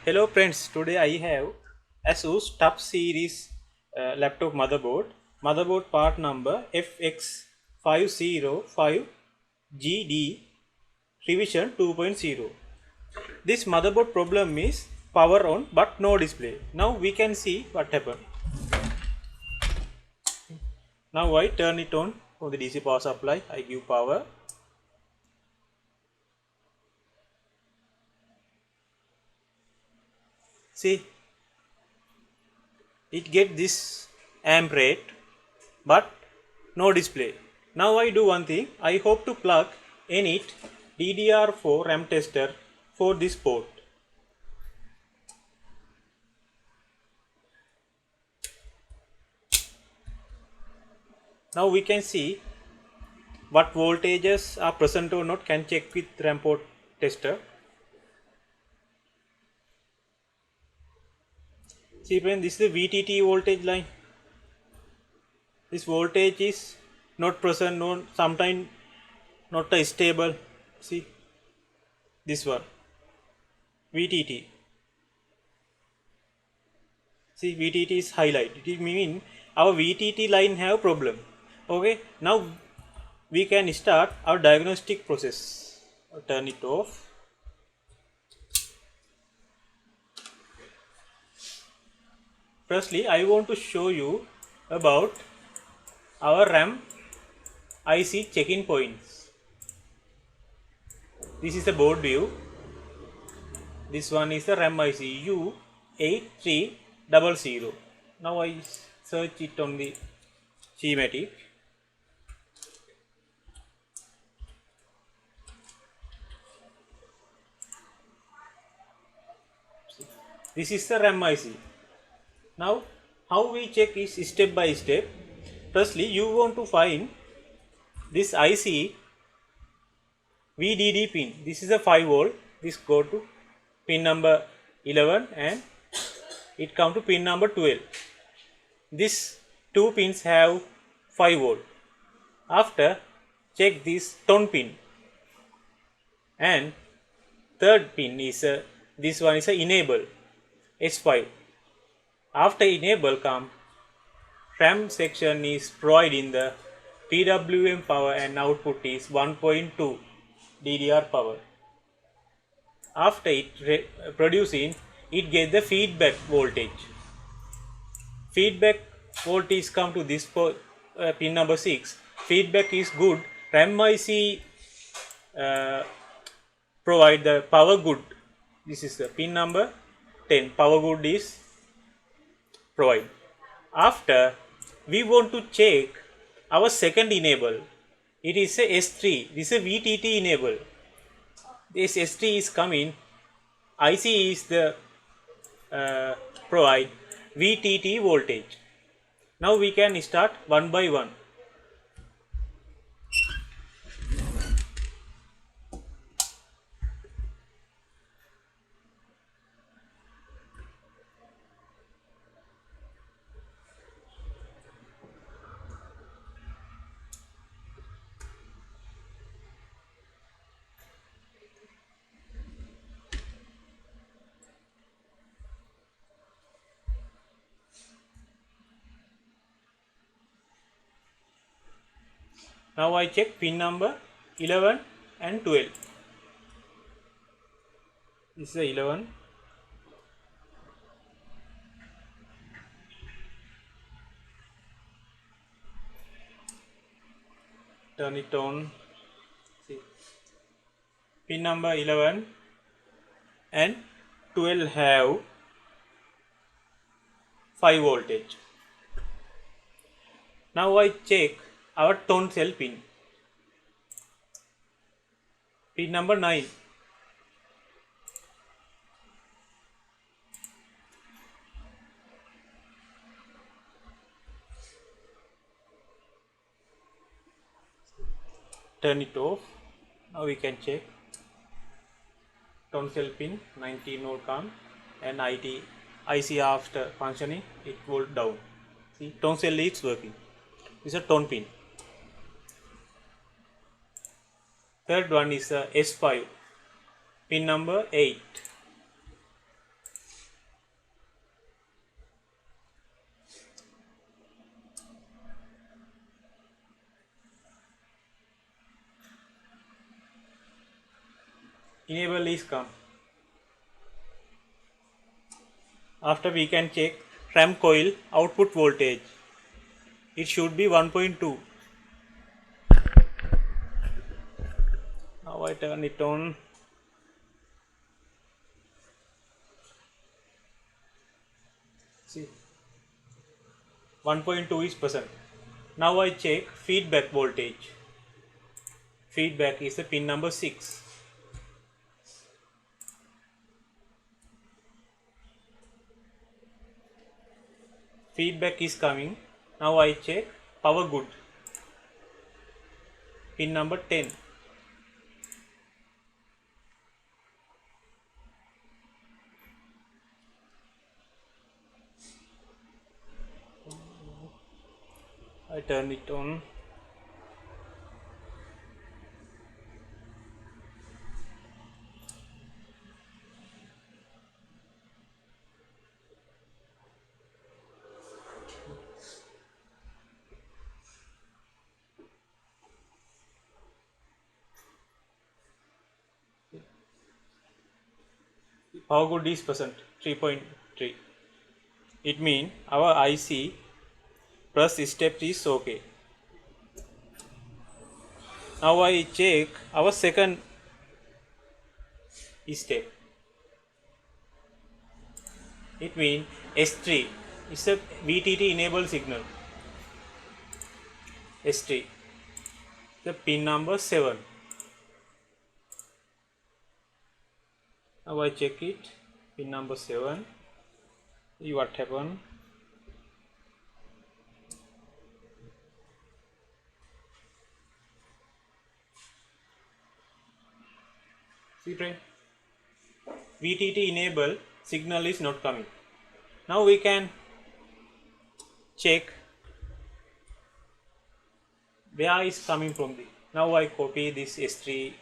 Hello friends, today I have Asus Tuf series laptop motherboard part number FX505GD revision 2.0. This motherboard problem is power on but no display. Now we can see what happened. Now I turn it on for the DC power supply. I give power. See, it get this amp rate but no display. Now I do one thing. I hope to plug ENIT DDR4 RAM tester for this port. Now we can see what voltages are present or not. Can check with RAM port tester. See friend, this is the VTT voltage line. This voltage is not present, no, sometimes not stable. See this one, VTT. See, VTT is highlighted. It means our VTT line have problem. Okay, now we can start our diagnostic process. I'll turn it off. Firstly, I want to show you about our RAM IC check-in points. This is the board view. This one is the RAM IC U8300. Now I search it on the schematic. This is the RAM IC. Now how we check is step by step. Firstly, you want to find this IC VDD pin. This is a 5 volt. This go to pin number 11 and it come to pin number 12. These two pins have 5 volt. After, check this tone pin, and third pin is this one is a enable S5. After enable come RAM section is provided in the PWM power and output is 1.2 DDR power. After it producing, it get the feedback voltage. Feedback voltage come to this pin number 6. Feedback is good. RAM IC provide the power good. This is the pin number 10. Power good is provide. After, we want to check our second enable. It is a S3. This is a VTT enable. This S3 is coming. IC is the provide VTT voltage. Now we can start one by one. Now I check pin number 11 and 12. This is 11. Turn it on. See, pin number 11 and 12 have 5 voltage. Now I check our tone cell pin. Pin number 9. Turn it off. Now we can check. Tone cell pin 19 volt come and IC after functioning it volt down. See, tone cell is working. This is a tone pin. Third one is S5, pin number 8. enable is come. After we can check RAM coil output voltage. It should be 1.2. Now I turn it on. See, 1.2 is present. Now I check feedback voltage. Feedback is the pin number 6. Feedback is coming. Now I check power good. Pin number 10. I turn it on. Power good is present 3.3. It means our IC plus step is okay. Now I check our second step. It means S3 is a VTT enabled signal. S3, the pin number 7. Now I check it, pin number 7. See what happened. See friend, VTT enable signal is not coming. Now we can check where is coming from the. Now I copy this S3.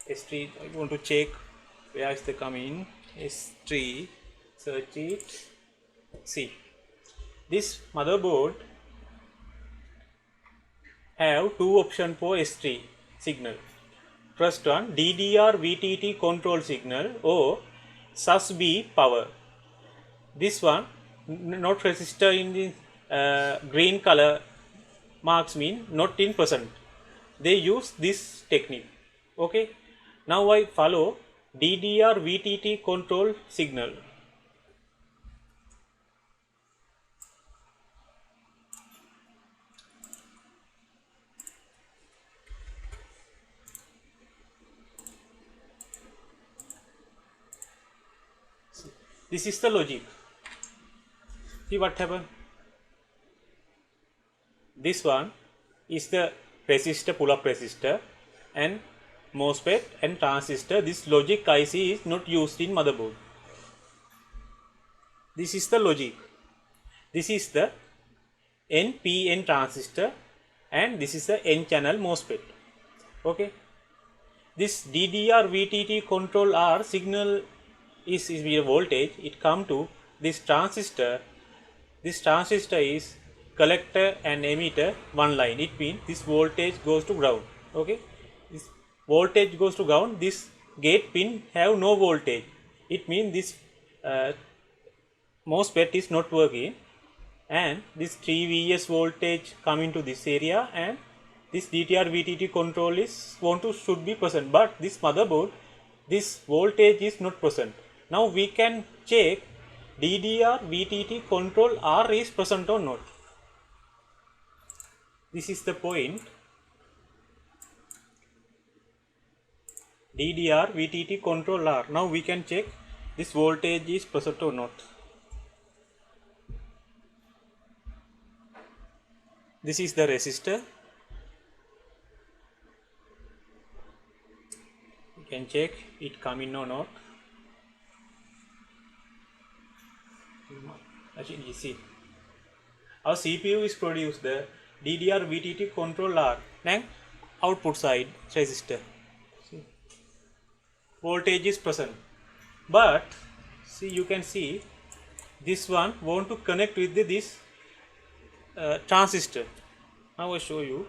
I want to check where is the coming. S3, search it. See, this motherboard have two options for S3 signal. First one, DDR VTT control signal or SUSB power. This one not resistor in the green color marks mean not in percent. They use this technique. Okay. Now I follow DDR VTT control signal. This is the logic. See what happened. This one is the resistor, pull-up resistor, and MOSFET and transistor. This logic IC is not used in motherboard. This is the logic. This is the NPN transistor and this is the N channel MOSFET. Okay. This DDR VTT control R signal is a voltage. It come to this transistor. This transistor is collector and emitter one line. It means this voltage goes to ground. Okay. This voltage goes to ground. This gate pin have no voltage. It means this MOSFET is not working, and this 3 Vs voltage coming to this area, and this DDR VTT control is should be present, but this motherboard this voltage is not present. Now we can check DDR VTT control R is present or not. This is the point. DDR VTT control R. Now we can check this voltage is present or not. This is the resistor. You can check it coming or not. Actually, you see, our CPU is produced the DDR VTT control R and output side resistor. See, voltage is present, but see, you can see this one want to connect with this transistor. Now I show you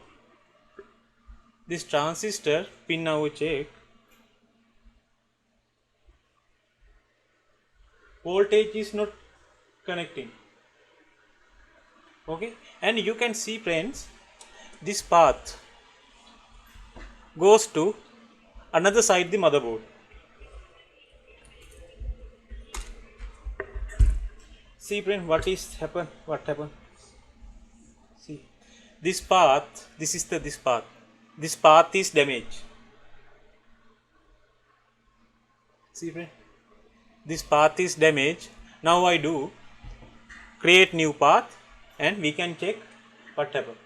this transistor pin. Now we check voltage is not connecting. Okay, and you can see friends, this path goes to another side the motherboard. See friend, what happened? See, this path, this path is damaged. See friend, this path is damaged. Now I do create new path and we can check what happened.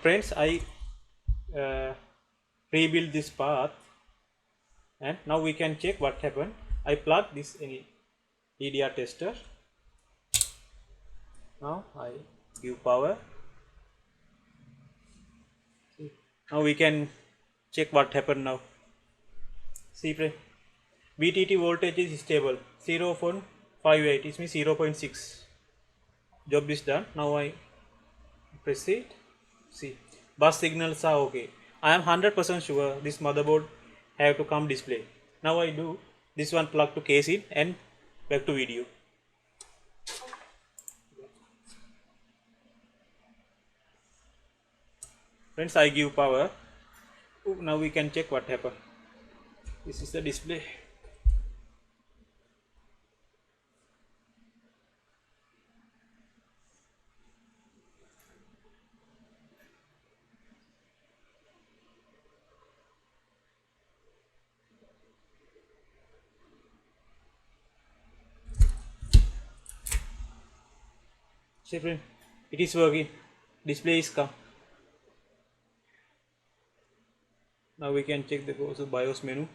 Friends, I rebuild this path and now we can check what happened. I plug this ENIT DDR tester. Now I give power. See, now we can check what happened now. See friend, VTT voltage is stable 0.58, it means 0.6. Job is done. Now I press it. See, bus signals are okay. I am 100% sure this motherboard have to come display. Now I do this one, plug to case in and back to video. Friends, I give power. Now we can check what happened. This is the display. See friend, it is working. Display is come. Now we can check the BIOS menu.